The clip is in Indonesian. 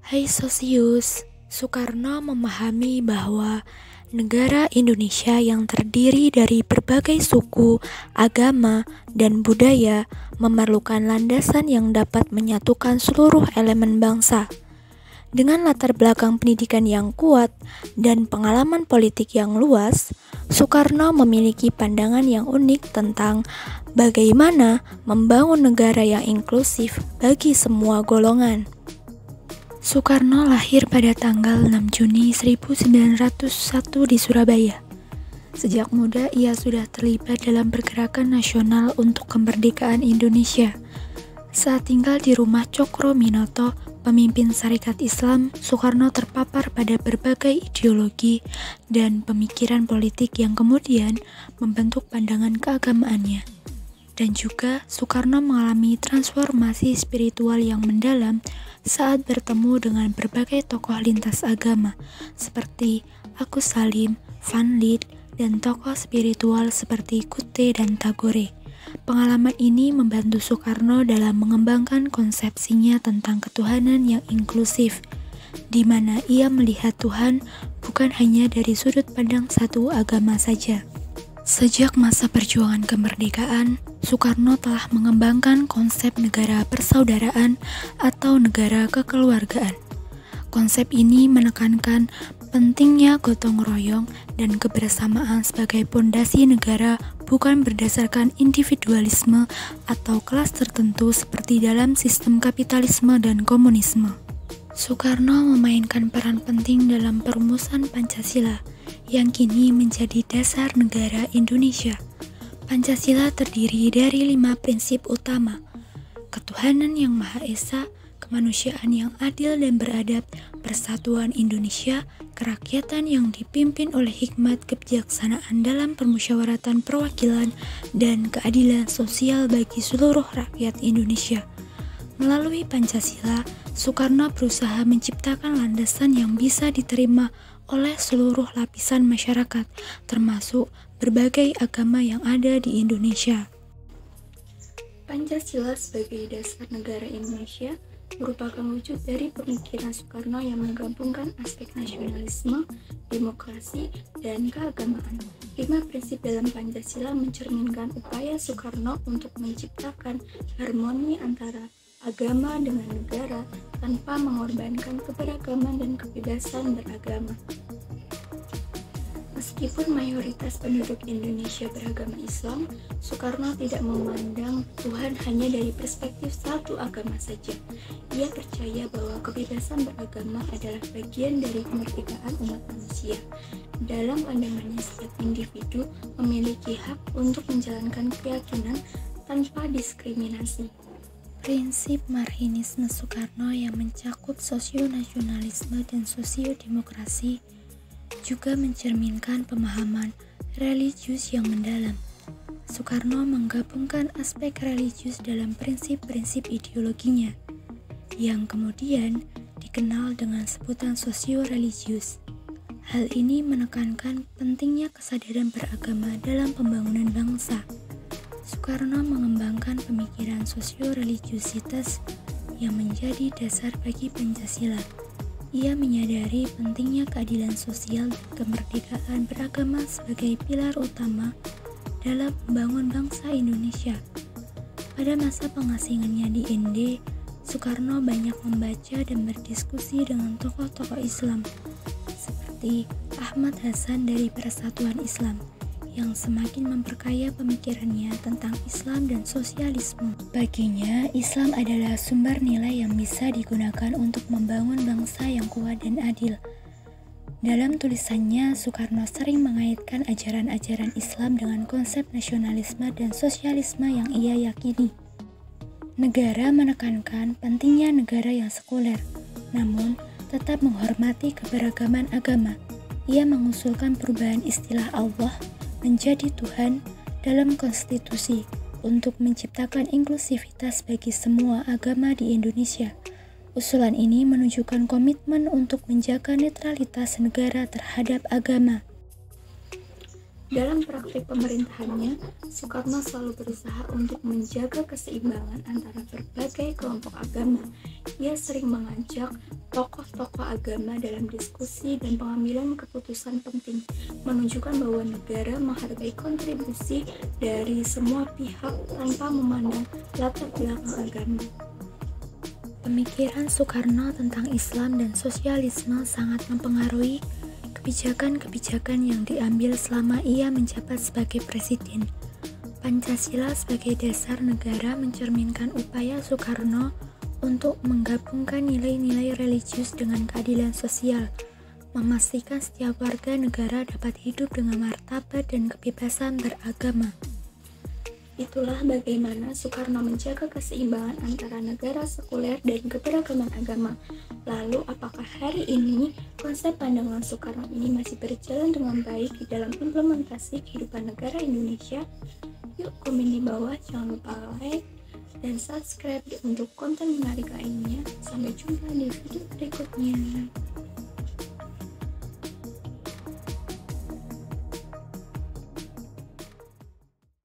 Hai Sosius, Soekarno memahami bahwa negara Indonesia yang terdiri dari berbagai suku, agama, dan budaya memerlukan landasan yang dapat menyatukan seluruh elemen bangsa. Dengan latar belakang pendidikan yang kuat dan pengalaman politik yang luas, Soekarno memiliki pandangan yang unik tentang bagaimana membangun negara yang inklusif bagi semua golongan. Soekarno lahir pada tanggal 6 Juni 1901 di Surabaya. Sejak muda ia sudah terlibat dalam pergerakan nasional untuk kemerdekaan Indonesia. Saat tinggal di rumah Cokro Minoto, pemimpin Sarekat Islam, Soekarno terpapar pada berbagai ideologi dan pemikiran politik yang kemudian membentuk pandangan keagamaannya. Dan juga Soekarno mengalami transformasi spiritual yang mendalam saat bertemu dengan berbagai tokoh lintas agama seperti Agus Salim, Van Lith, dan tokoh spiritual seperti Kute dan Tagore. Pengalaman ini membantu Soekarno dalam mengembangkan konsepsinya tentang ketuhanan yang inklusif, di mana ia melihat Tuhan bukan hanya dari sudut pandang satu agama saja. Sejak masa perjuangan kemerdekaan, Soekarno telah mengembangkan konsep negara persaudaraan atau negara kekeluargaan. Konsep ini menekankan pentingnya gotong royong dan kebersamaan sebagai pondasi negara bukan berdasarkan individualisme atau kelas tertentu seperti dalam sistem kapitalisme dan komunisme. Soekarno memainkan peran penting dalam perumusan Pancasila yang kini menjadi dasar negara Indonesia. Pancasila terdiri dari 5 prinsip utama: ketuhanan yang Maha Esa, kemanusiaan yang adil dan beradab, persatuan Indonesia, kerakyatan yang dipimpin oleh hikmat kebijaksanaan dalam permusyawaratan perwakilan, dan keadilan sosial bagi seluruh rakyat Indonesia. Melalui Pancasila, Soekarno berusaha menciptakan landasan yang bisa diterima oleh seluruh lapisan masyarakat, termasuk berbagai agama yang ada di Indonesia. Pancasila sebagai dasar negara Indonesia merupakan wujud dari pemikiran Soekarno yang menggabungkan aspek nasionalisme, demokrasi, dan keagamaan. 5 prinsip dalam Pancasila mencerminkan upaya Soekarno untuk menciptakan harmoni antara agama dengan negara tanpa mengorbankan keberagaman dan kebebasan beragama. Meskipun mayoritas penduduk Indonesia beragama Islam, Soekarno tidak memandang Tuhan hanya dari perspektif satu agama saja. Ia percaya bahwa kebebasan beragama adalah bagian dari kemerdekaan umat manusia. Dalam pandangannya, setiap individu memiliki hak untuk menjalankan keyakinan tanpa diskriminasi. Prinsip Marxisme Soekarno yang mencakup sosionasionalisme dan sosiodemokrasi juga mencerminkan pemahaman religius yang mendalam. Soekarno menggabungkan aspek religius dalam prinsip-prinsip ideologinya, yang kemudian dikenal dengan sebutan sosio-religius. Hal ini menekankan pentingnya kesadaran beragama dalam pembangunan bangsa. Soekarno mengembangkan pemikiran sosio-religiusitas yang menjadi dasar bagi Pancasila. Ia menyadari pentingnya keadilan sosial dan kemerdekaan beragama sebagai pilar utama dalam membangun bangsa Indonesia. Pada masa pengasingannya di Inde, Soekarno banyak membaca dan berdiskusi dengan tokoh-tokoh Islam seperti Ahmad Hasan dari Persatuan Islam, yang semakin memperkaya pemikirannya tentang Islam dan sosialisme. Baginya, Islam adalah sumber nilai yang bisa digunakan untuk membangun bangsa yang kuat dan adil. Dalam tulisannya, Soekarno sering mengaitkan ajaran-ajaran Islam dengan konsep nasionalisme dan sosialisme yang ia yakini. Negara menekankan pentingnya negara yang sekuler, namun tetap menghormati keberagaman agama. Ia mengusulkan perubahan istilah Allah menjadi Tuhan dalam konstitusi untuk menciptakan inklusivitas bagi semua agama di Indonesia. Usulan ini menunjukkan komitmen untuk menjaga netralitas negara terhadap agama. Dalam praktik pemerintahannya, Soekarno selalu berusaha untuk menjaga keseimbangan antara berbagai kelompok agama. Ia sering mengajak tokoh-tokoh agama dalam diskusi dan pengambilan keputusan penting, menunjukkan bahwa negara menghargai kontribusi dari semua pihak tanpa memandang latar belakang agama. Pemikiran Soekarno tentang Islam dan sosialisme sangat mempengaruhi kebijakan-kebijakan yang diambil selama ia menjabat sebagai presiden. Pancasila sebagai dasar negara mencerminkan upaya Soekarno untuk menggabungkan nilai-nilai religius dengan keadilan sosial, memastikan setiap warga negara dapat hidup dengan martabat dan kebebasan beragama. Itulah bagaimana Soekarno menjaga keseimbangan antara negara sekuler dan keberagaman agama. Lalu, apakah hari ini konsep pandangan Soekarno ini masih berjalan dengan baik di dalam implementasi kehidupan negara Indonesia? Yuk komen di bawah, jangan lupa like dan subscribe untuk konten menarik lainnya. Sampai jumpa di video berikutnya.